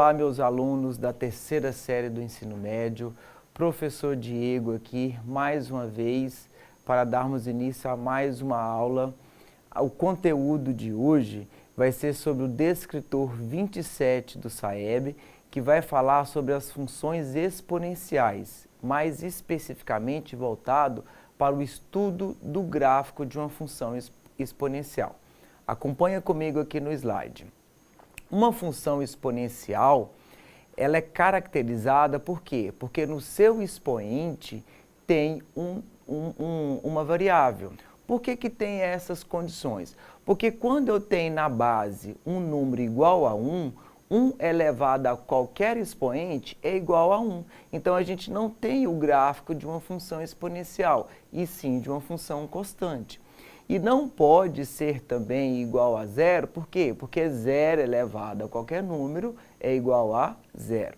Olá, meus alunos da terceira série do ensino médio, professor Diego aqui, mais uma vez, para darmos início a mais uma aula. O conteúdo de hoje vai ser sobre o descritor 27 do SAEB, que vai falar sobre as funções exponenciais, mais especificamente voltado para o estudo do gráfico de uma função exponencial. Acompanha comigo aqui no slide. Uma função exponencial, ela é caracterizada por quê? Porque no seu expoente tem uma variável. Por que que tem essas condições? Porque quando eu tenho na base um número igual a 1, 1 elevado a qualquer expoente é igual a 1. Então, a gente não tem o gráfico de uma função exponencial, e sim de uma função constante. E não pode ser também igual a zero, por quê? Porque 0 elevado a qualquer número é igual a 0.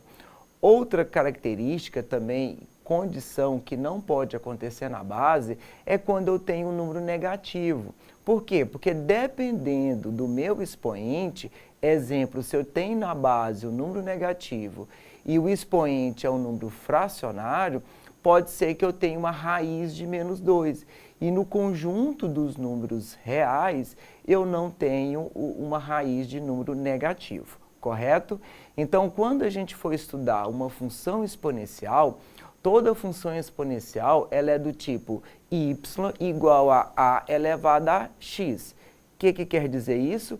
Outra característica também, condição que não pode acontecer na base, é quando eu tenho um número negativo. Por quê? Porque dependendo do meu expoente, exemplo, se eu tenho na base o número negativo e o expoente é um número fracionário, pode ser que eu tenha uma raiz de menos 2. E no conjunto dos números reais, eu não tenho uma raiz de número negativo, correto? Então, quando a gente for estudar uma função exponencial, toda função exponencial ela é do tipo y igual a elevado a x. O que quer dizer isso?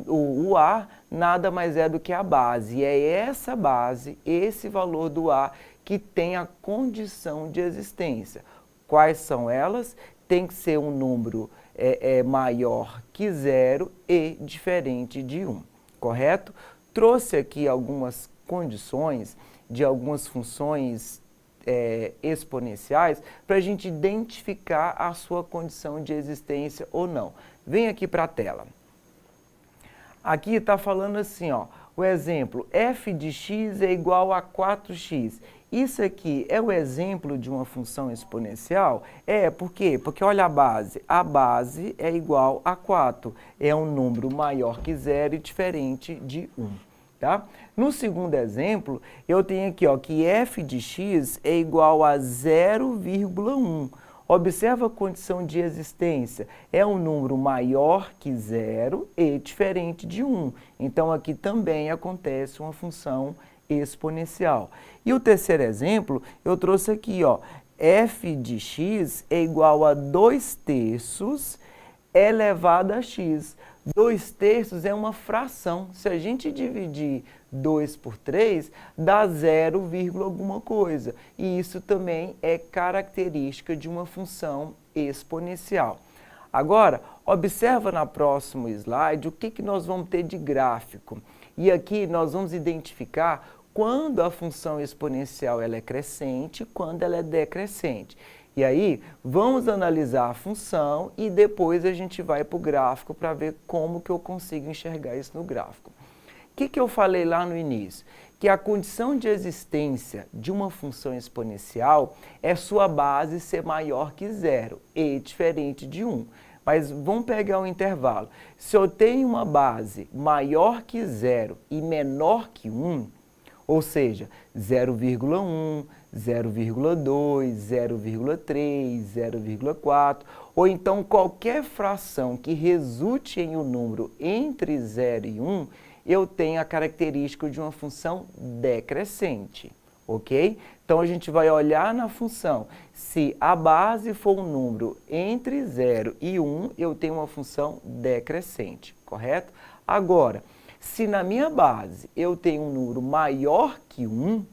O a nada mais é do que a base, e é essa base, esse valor do a, que tem a condição de existência. Quais são elas? Tem que ser um número maior que 0 e diferente de 1, correto? Trouxe aqui algumas condições de algumas funções exponenciais para a gente identificar a sua condição de existência ou não. Vem aqui para a tela. Aqui está falando assim, ó, o exemplo, f de x é igual a 4x. Isso aqui é o exemplo de uma função exponencial? Por quê? Porque olha a base é igual a 4, é um número maior que 0 e diferente de 1. Tá? No segundo exemplo, eu tenho aqui ó, que f de x é igual a 0,1. Observa a condição de existência, é um número maior que 0 e diferente de 1. Então, aqui também acontece uma função exponencial. E o terceiro exemplo, eu trouxe aqui, ó, f de x é igual a 2/3 elevado a x. 2/3 é uma fração. Se a gente dividir 2 por 3, dá 0, alguma coisa. E isso também é característica de uma função exponencial. Agora, observa na próximo slide o que nós vamos ter de gráfico. E aqui nós vamos identificar quando a função exponencial ela é crescente e quando ela é decrescente. E aí, vamos analisar a função e depois a gente vai para o gráfico para ver como que eu consigo enxergar isso no gráfico. O que eu falei lá no início? Que a condição de existência de uma função exponencial é sua base ser maior que 0 e diferente de 1. Mas vamos pegar um intervalo. Se eu tenho uma base maior que 0 e menor que 1, ou seja, 0,1, 0,2, 0,3, 0,4, ou então qualquer fração que resulte em um número entre 0 e 1, eu tenho a característica de uma função decrescente, ok? Então, a gente vai olhar na função. Se a base for um número entre 0 e 1, eu tenho uma função decrescente, correto? Agora, se na minha base eu tenho um número maior que 1,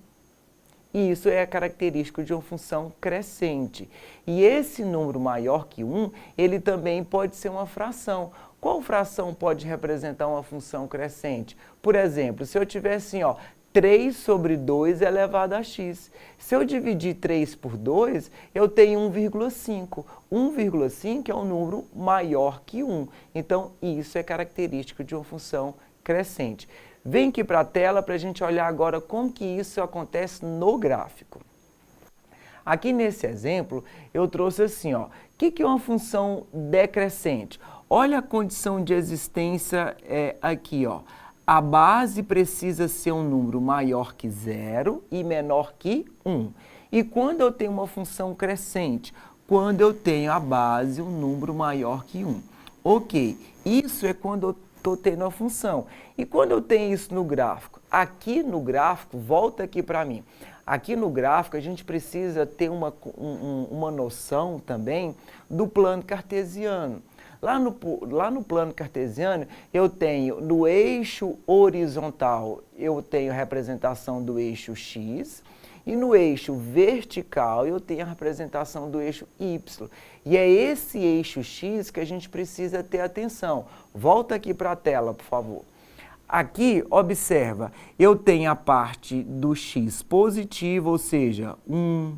isso é a característica de uma função crescente. E esse número maior que 1, ele também pode ser uma fração. Qual fração pode representar uma função crescente? Por exemplo, se eu tiver assim, ó, 3 sobre 2 elevado a x. Se eu dividir 3 por 2, eu tenho 1,5. 1,5 é um número maior que 1. Então, isso é característico de uma função crescente. Vem aqui para a tela para a gente olhar agora como que isso acontece no gráfico. Aqui nesse exemplo, eu trouxe assim, ó, o que é uma função decrescente? Olha a condição de existência aqui, ó. A base precisa ser um número maior que 0 e menor que 1. E quando eu tenho uma função crescente? Quando eu tenho a base um número maior que 1. Ok, isso é quando eu estou tendo a função. E quando eu tenho isso no gráfico? Aqui no gráfico, volta aqui para mim. Aqui no gráfico a gente precisa ter uma noção também do plano cartesiano. Lá no plano cartesiano, eu tenho no eixo horizontal, eu tenho a representação do eixo x, e no eixo vertical, eu tenho a representação do eixo y. E é esse eixo x que a gente precisa ter atenção. Volta aqui para a tela, por favor. Aqui, observa, eu tenho a parte do x positivo, ou seja, 1.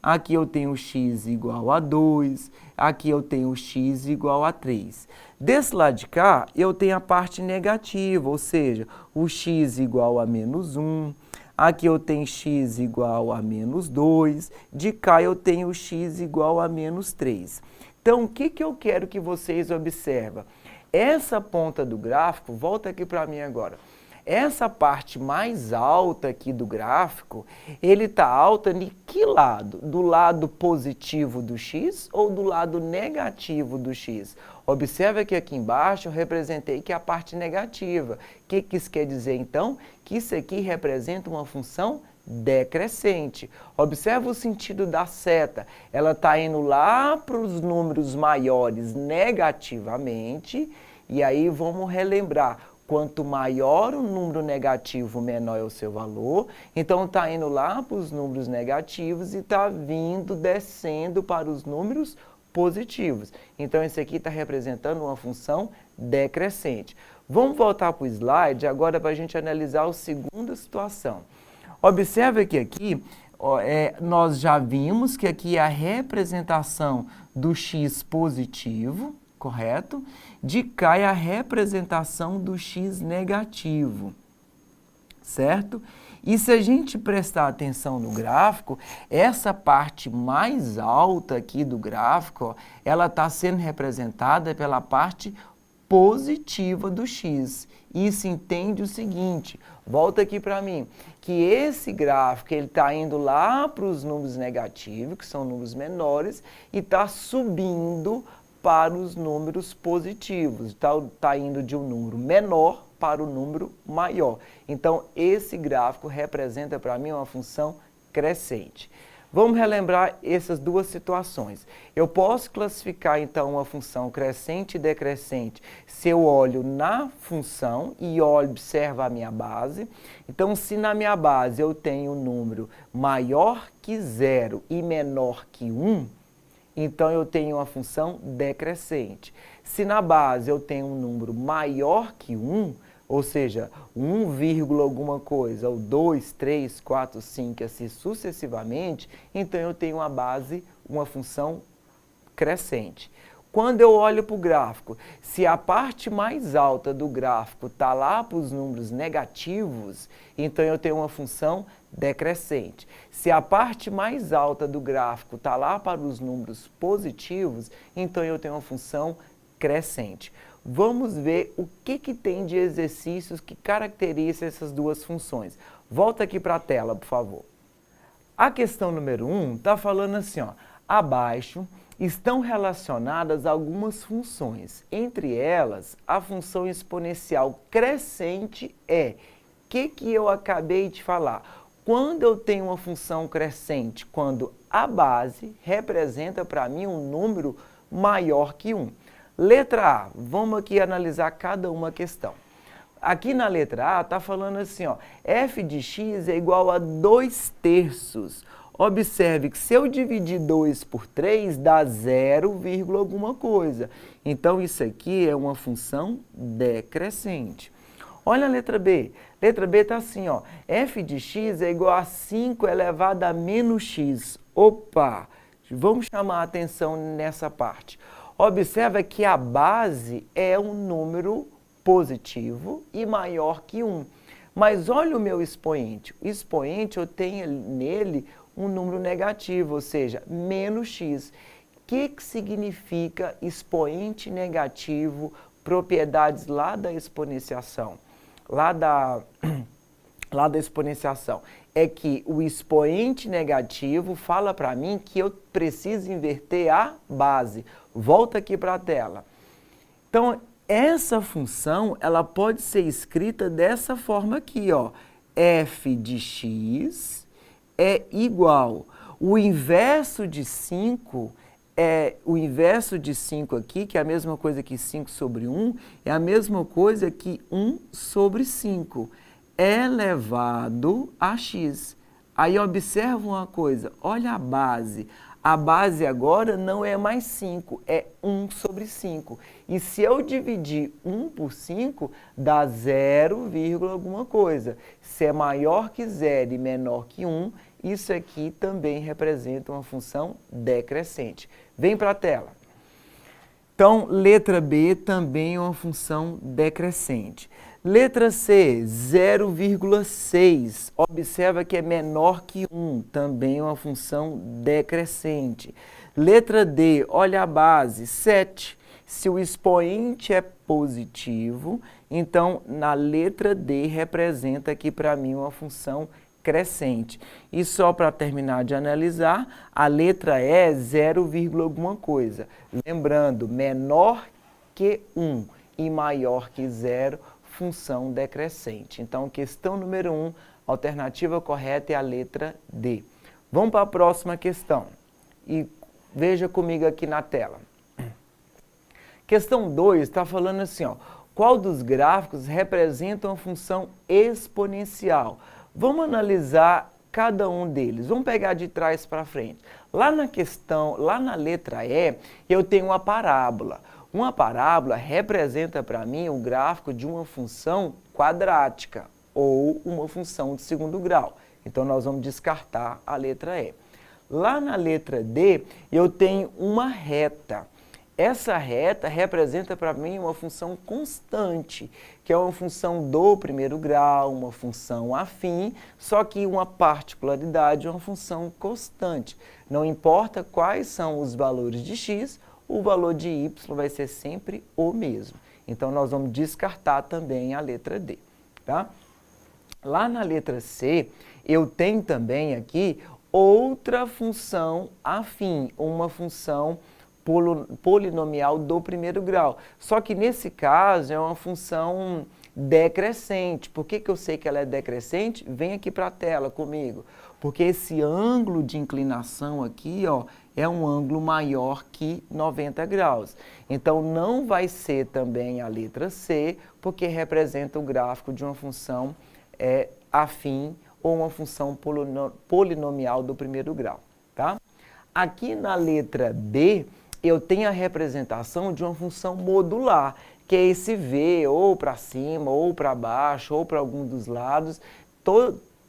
Aqui eu tenho x igual a 2, aqui eu tenho x igual a 3. Desse lado de cá, eu tenho a parte negativa, ou seja, o x igual a menos 1. Aqui eu tenho x igual a menos 2. De cá eu tenho x igual a menos 3. Então, o que eu quero que vocês observem? Essa ponta do gráfico, volta aqui para mim agora. Essa parte mais alta aqui do gráfico, ele está alta de que lado? Do lado positivo do x ou do lado negativo do x? Observa que aqui embaixo eu representei que é a parte negativa. O que isso quer dizer então? Que isso aqui representa uma função decrescente. Observa o sentido da seta. Ela está indo lá para os números maiores negativamente, e aí vamos relembrar. Quanto maior o número negativo, menor é o seu valor. Então, está indo lá para os números negativos e está vindo, descendo para os números positivos. Então, esse aqui está representando uma função decrescente. Vamos voltar para o slide agora para a gente analisar a segunda situação. Observe que aqui, nós já vimos que aqui é a representação do x positivo, correto? De cá é a representação do x negativo, certo? E se a gente prestar atenção no gráfico, essa parte mais alta aqui do gráfico, ó, ela está sendo representada pela parte positiva do x. Isso entende o seguinte, volta aqui para mim, que esse gráfico ele está indo lá para os números negativos, que são números menores, e está subindo para os números positivos. Está indo de um número menor para o número maior. Então, esse gráfico representa para mim uma função crescente. Vamos relembrar essas duas situações. Eu posso classificar, então, uma função crescente e decrescente se eu olho na função e observo a minha base. Então, se na minha base eu tenho um número maior que 0 e menor que 1, então eu tenho uma função decrescente. Se na base eu tenho um número maior que 1, ou seja, 1, alguma coisa, ou 2, 3, 4, 5, assim sucessivamente, então eu tenho uma base, uma função crescente. Quando eu olho para o gráfico, se a parte mais alta do gráfico está lá para os números negativos, então eu tenho uma função decrescente. Se a parte mais alta do gráfico está lá para os números positivos, então eu tenho uma função crescente. Vamos ver o que tem de exercícios que caracterizam essas duas funções. Volta aqui para a tela, por favor. A questão número 1 está falando assim, ó, abaixo estão relacionadas algumas funções. Entre elas, a função exponencial crescente é, o que eu acabei de falar? Quando eu tenho uma função crescente, quando a base representa para mim um número maior que 1. Letra A, vamos aqui analisar cada uma questão. Aqui na letra A está falando assim, ó, f de x é igual a 2/3. Observe que se eu dividir 2 por 3, dá 0, alguma coisa. Então, isso aqui é uma função decrescente. Olha a letra B. Letra B está assim, ó, f de x é igual a 5 elevado a menos x. Opa! Vamos chamar a atenção nessa parte. Observa que a base é um número positivo e maior que 1. Mas olha o meu expoente. O expoente, eu tenho nele um número negativo, ou seja, menos x. O que significa expoente negativo, propriedades lá da exponenciação? lá da exponenciação é que o expoente negativo fala para mim que eu preciso inverter a base. Volta aqui para a tela. Então, essa função, ela pode ser escrita dessa forma aqui, ó. F de x é igual. O inverso de 5 aqui, que é a mesma coisa que 5 sobre 1, é a mesma coisa que 1 sobre 5, elevado a x. Aí observa uma coisa, olha a base. A base agora não é mais 5, é 1 sobre 5. E se eu dividir 1 por 5, dá 0, alguma coisa. Se é maior que 0 e menor que 1, isso aqui também representa uma função decrescente. Vem para a tela. Então, letra B também é uma função decrescente. Letra C, 0,6. Observa que é menor que 1, também é uma função decrescente. Letra D, olha a base, 7. Se o expoente é positivo, então na letra D representa aqui para mim uma função crescente. E só para terminar de analisar, a letra E é 0, alguma coisa. Lembrando, menor que 1 e maior que 0, função decrescente. Então, questão número 1, alternativa correta é a letra D. Vamos para a próxima questão. E veja comigo aqui na tela. Questão 2 está falando assim, ó, qual dos gráficos representa uma função exponencial? Vamos analisar cada um deles. Vamos pegar de trás para frente. Lá na letra E, eu tenho uma parábola. Uma parábola representa para mim o gráfico de uma função quadrática ou uma função de segundo grau. Então, nós vamos descartar a letra E. Lá na letra D, eu tenho uma reta. Essa reta representa para mim uma função constante, que é uma função do primeiro grau, uma função afim, só que uma particularidade é uma função constante. Não importa quais são os valores de x, o valor de y vai ser sempre o mesmo. Então, nós vamos descartar também a letra D, tá? Lá na letra C, eu tenho também aqui outra função afim, uma função polinomial do primeiro grau. Só que nesse caso é uma função decrescente. Por que eu sei que ela é decrescente? Vem aqui para a tela comigo. Porque esse ângulo de inclinação aqui, ó, é um ângulo maior que 90 graus. Então, não vai ser também a letra C, porque representa o gráfico de uma função afim ou uma função polinomial do primeiro grau, tá? Aqui na letra D, eu tenho a representação de uma função modular, que é esse V, ou para cima, ou para baixo, ou para algum dos lados.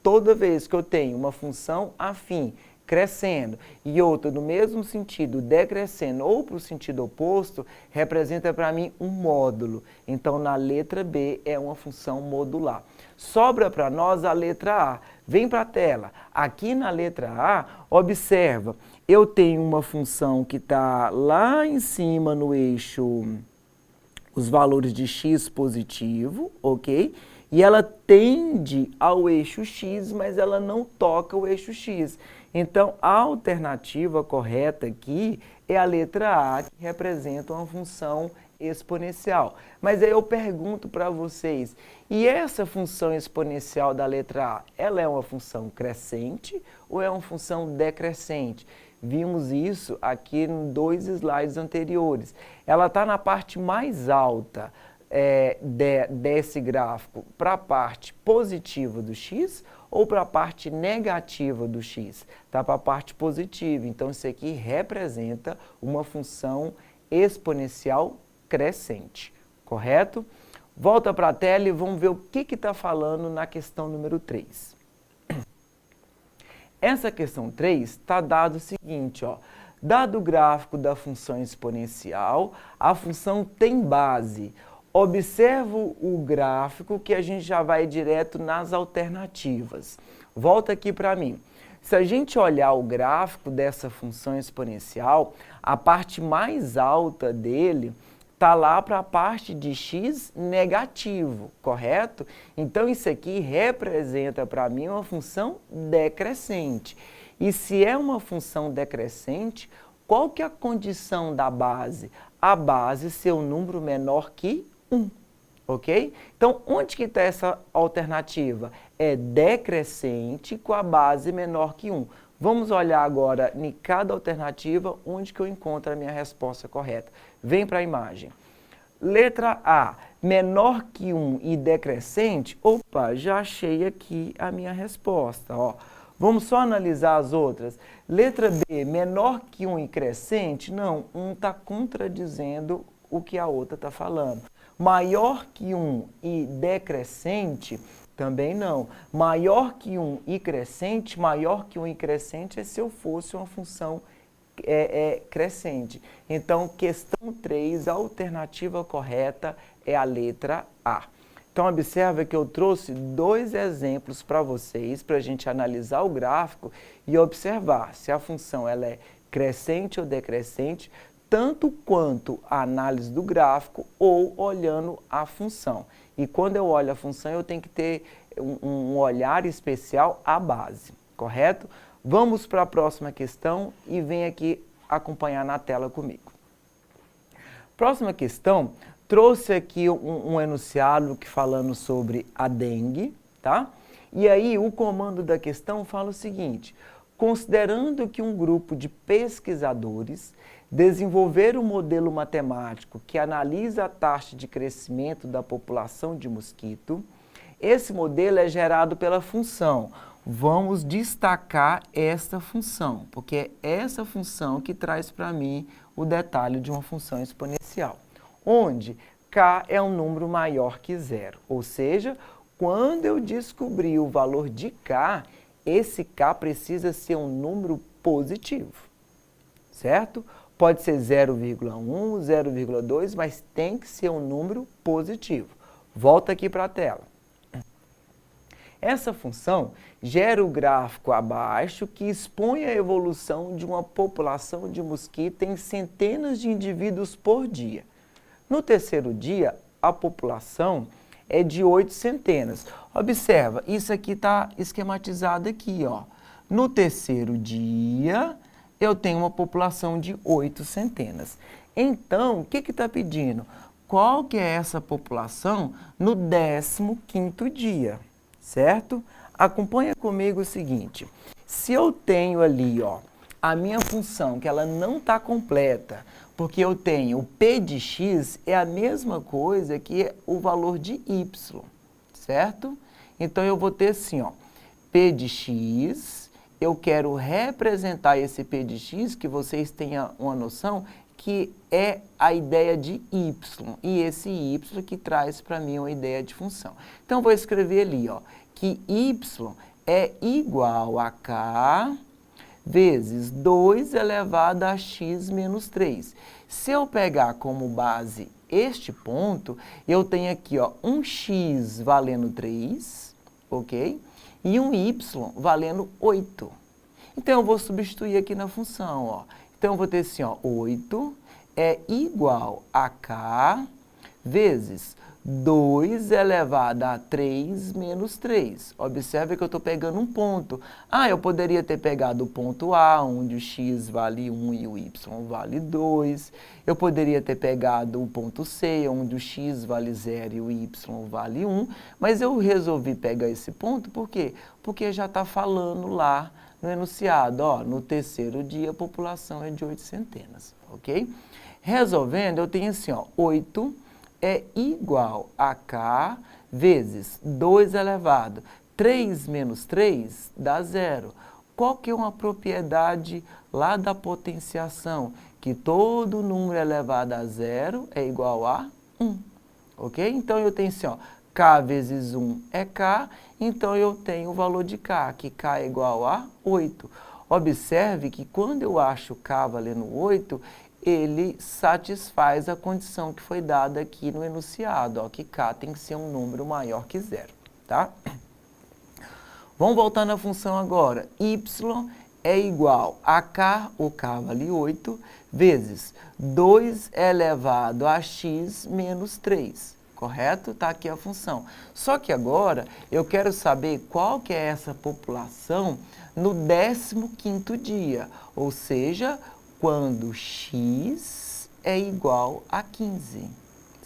Toda vez que eu tenho uma função afim crescendo e outra no mesmo sentido decrescendo ou para o sentido oposto, representa para mim um módulo. Então, na letra B é uma função modular. Sobra para nós a letra A. Vem para a tela. Aqui na letra A, observa, eu tenho uma função que está lá em cima no eixo, os valores de x positivo, ok? E ela tende ao eixo x, mas ela não toca o eixo x. Então, a alternativa correta aqui é a letra A, que representa uma função exponencial. Mas aí eu pergunto para vocês, e essa função exponencial da letra A, ela é uma função crescente ou é uma função decrescente? Vimos isso aqui em 2 slides anteriores. Ela está na parte mais alta desse gráfico, para a parte positiva do x ou para a parte negativa do x? Está para a parte positiva. Então, isso aqui representa uma função exponencial crescente, correto? Volta para a tela e vamos ver o que está falando na questão número 3. Essa questão 3 está dado o seguinte, ó. Dado o gráfico da função exponencial, a função tem base. Observa o gráfico que a gente já vai direto nas alternativas. Volta aqui para mim. Se a gente olhar o gráfico dessa função exponencial, a parte mais alta dele está lá para a parte de x negativo, correto? Então, isso aqui representa para mim uma função decrescente. E se é uma função decrescente, qual que é a condição da base? A base ser um número menor que 1, ok? Então, onde que está essa alternativa? É decrescente com a base menor que 1. Vamos olhar agora em cada alternativa onde que eu encontro a minha resposta correta. Vem para a imagem. Letra A, menor que 1 e decrescente. Opa, já achei aqui a minha resposta, ó. Vamos só analisar as outras. Letra B, menor que 1 e crescente? Não, 1 está contradizendo o que a outra está falando. Maior que 1 e decrescente? Também não. Maior que 1 e crescente? Maior que 1 e crescente é se eu fosse uma função crescente. Então, questão 3, a alternativa correta é a letra A. Então, observa que eu trouxe 2 exemplos para vocês, para a gente analisar o gráfico e observar se a função ela é crescente ou decrescente, tanto quanto a análise do gráfico ou olhando a função. E quando eu olho a função, eu tenho que ter um olhar especial à base, correto? Vamos para a próxima questão e vem aqui acompanhar na tela comigo. Próxima questão, trouxe aqui um enunciado que falando sobre a dengue, tá? E aí o comando da questão fala o seguinte: considerando que um grupo de pesquisadores desenvolveram um modelo matemático que analisa a taxa de crescimento da população de mosquito, esse modelo é gerado pela função. Vamos destacar esta função, porque é essa função que traz para mim o detalhe de uma função exponencial, onde k é um número maior que 0. Ou seja, quando eu descobrir o valor de k, esse k precisa ser um número positivo, certo? Pode ser 0,1, 0,2, mas tem que ser um número positivo. Volta aqui para a tela. Essa função gera o gráfico abaixo que expõe a evolução de uma população de mosquito em centenas de indivíduos por dia. No terceiro dia, a população é de 8 centenas. Observa, isso aqui está esquematizado aqui, ó. No terceiro dia, eu tenho uma população de 8 centenas. Então, o que está pedindo? Qual que é essa população no 15º dia? Certo? Acompanha comigo o seguinte, se eu tenho ali, ó, a minha função, que ela não está completa, porque eu tenho o p de x é a mesma coisa que o valor de y, certo? Então, eu vou ter assim, ó, p de x, eu quero representar esse p de x, que vocês tenham uma noção, que é a ideia de y, e esse y que traz para mim uma ideia de função. Então, vou escrever ali, ó, que y é igual a k vezes 2 elevado a x menos 3. Se eu pegar como base este ponto, eu tenho aqui, ó, um x valendo 3, ok? E um y valendo 8. Então, eu vou substituir aqui na função, ó. Então, eu vou ter assim, ó, 8 é igual a k vezes 2 elevado a 3 menos 3. Observe que eu estou pegando um ponto. Ah, eu poderia ter pegado o ponto A, onde o x vale 1 e o y vale 2. Eu poderia ter pegado o ponto C, onde o x vale 0 e o y vale 1. Mas eu resolvi pegar esse ponto, por quê? Porque já está falando lá no enunciado, ó, no terceiro dia a população é de 8 centenas, ok? Resolvendo, eu tenho assim, ó, 8 é igual a k vezes 2 elevado. 3 menos 3 dá 0. Qual que é uma propriedade lá da potenciação? Que todo número elevado a 0 é igual a 1. Ok? Então, eu tenho assim, ó, k vezes 1 é k, então eu tenho o valor de k, que k é igual a 8. Observe que quando eu acho k valendo 8, ele satisfaz a condição que foi dada aqui no enunciado, ó, que k tem que ser um número maior que 0, tá? Vamos voltar na função agora. Y é igual a k, o k vale 8, vezes 2 elevado a x menos 3. Correto? Está aqui a função. Só que agora eu quero saber qual que é essa população no 15º dia, ou seja, quando x é igual a 15,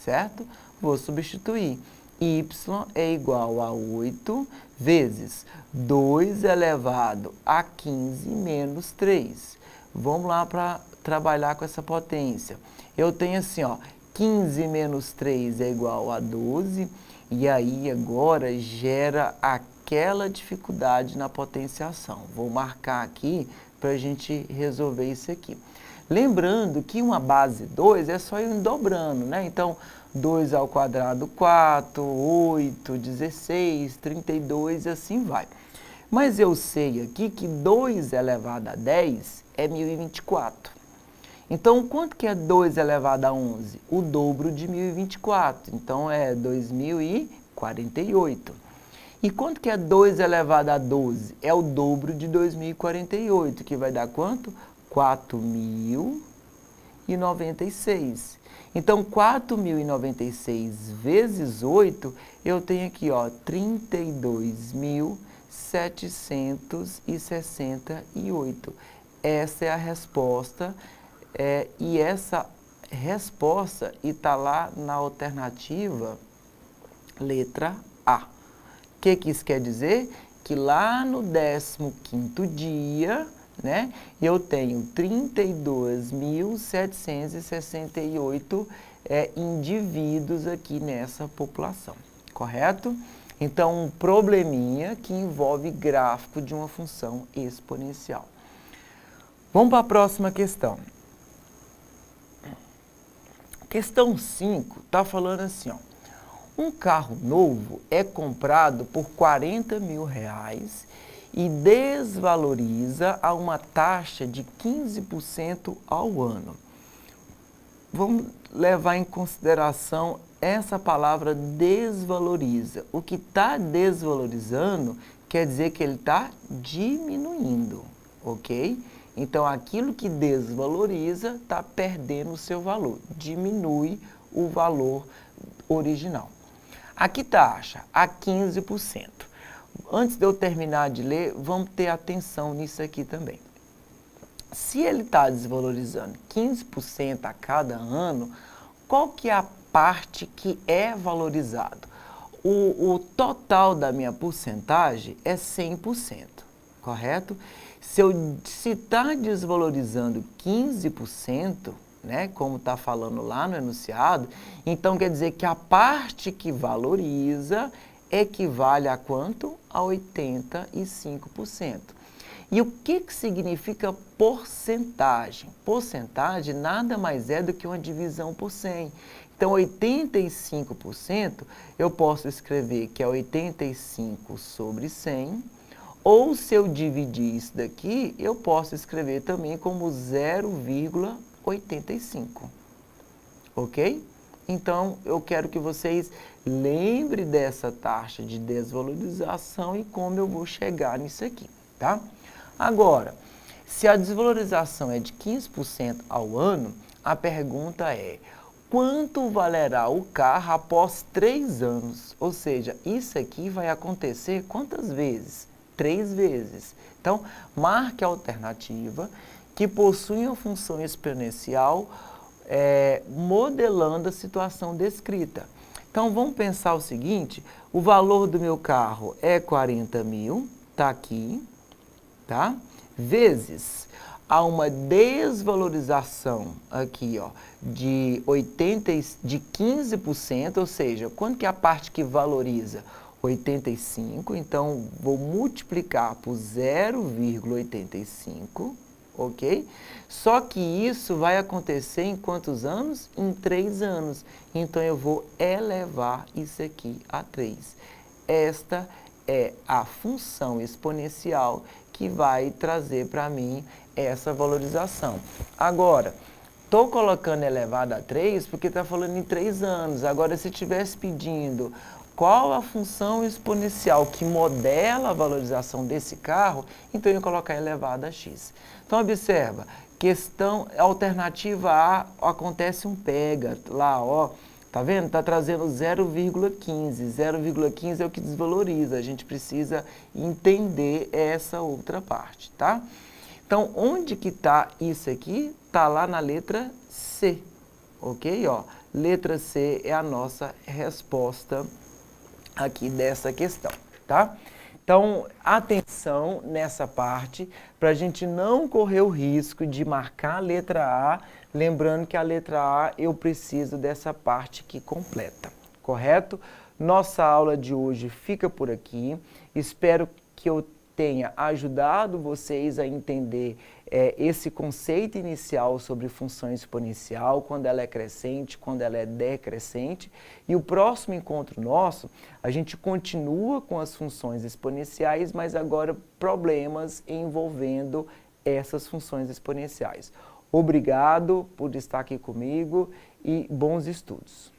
certo? Vou substituir. Y é igual a 8 vezes 2 elevado a 15 menos 3. Vamos lá para trabalhar com essa potência. Eu tenho assim, ó, 15 menos 3 é igual a 12, e aí agora gera aquela dificuldade na potenciação. Vou marcar aqui para a gente resolver isso aqui. Lembrando que uma base 2 é só ir dobrando, né? Então, 2 ao quadrado, 4, 8, 16, 32 e assim vai. Mas eu sei aqui que 2 elevado a 10 é 1024. Então, quanto que é 2 elevado a 11? O dobro de 1024. Então, é 2048. E quanto que é 2 elevado a 12? É o dobro de 2048, que vai dar quanto? 4.096. Então, 4.096 vezes 8, eu tenho aqui, ó, 32.768. Essa é a resposta. E essa resposta está lá na alternativa letra A. O que isso quer dizer? Que lá no 15º dia, né, eu tenho 32.768 indivíduos aqui nessa população, correto? Então, um probleminha que envolve gráfico de uma função exponencial. Vamos para a próxima questão. Questão 5 está falando assim, ó, um carro novo é comprado por R$40.000 e desvaloriza a uma taxa de 15% ao ano. Vamos levar em consideração essa palavra desvaloriza. O que está desvalorizando quer dizer que ele está diminuindo, ok? Então, aquilo que desvaloriza está perdendo o seu valor, diminui o valor original. Aqui taxa a 15%. Antes de eu terminar de ler, vamos ter atenção nisso aqui também. Se ele está desvalorizando 15% a cada ano, qual que é a parte que é valorizado? O total da minha porcentagem é 100%, correto? Se está desvalorizando 15%, né, como está falando lá no enunciado, então quer dizer que a parte que valoriza equivale a quanto? A 85%. E o que significa porcentagem? Porcentagem nada mais é do que uma divisão por 100. Então, 85% eu posso escrever que é 85 sobre 100, ou se eu dividir isso daqui, eu posso escrever também como 0,85. Ok? Então, eu quero que vocês lembrem dessa taxa de desvalorização e como eu vou chegar nisso aqui, tá? Agora, se a desvalorização é de 15% ao ano, a pergunta é: quanto valerá o carro após 3 anos? Ou seja, isso aqui vai acontecer quantas vezes? 3 vezes. Então, marque a alternativa que possui uma função exponencial modelando a situação descrita. Então, vamos pensar o seguinte: o valor do meu carro é 40.000, está aqui, tá? Vezes há uma desvalorização aqui, ó, de 15%, ou seja, quanto que é a parte que valoriza? 85, então vou multiplicar por 0,85, ok? Só que isso vai acontecer em quantos anos? Em 3 anos. Então eu vou elevar isso aqui a 3. Esta é a função exponencial que vai trazer para mim essa valorização. Agora, estou colocando elevado a 3 porque está falando em 3 anos. Agora, se estivesse pedindo qual a função exponencial que modela a valorização desse carro, então eu ia colocar elevado a x. Então observa, questão alternativa A, acontece um pega lá, ó, tá vendo? Tá trazendo 0,15, 0,15 é o que desvaloriza, a gente precisa entender essa outra parte, tá? Então, onde que tá isso aqui? Tá lá na letra C, ok? Ó, letra C é a nossa resposta aqui dessa questão, tá? Então, atenção nessa parte, para a gente não correr o risco de marcar a letra A, lembrando que a letra A eu preciso dessa parte aqui completa, correto? Nossa aula de hoje fica por aqui, espero que eu tenha ajudado vocês a entender esse conceito inicial sobre função exponencial, quando ela é crescente, quando ela é decrescente. E o próximo encontro nosso, a gente continua com as funções exponenciais, mas agora problemas envolvendo essas funções exponenciais. Obrigado por estar aqui comigo e bons estudos.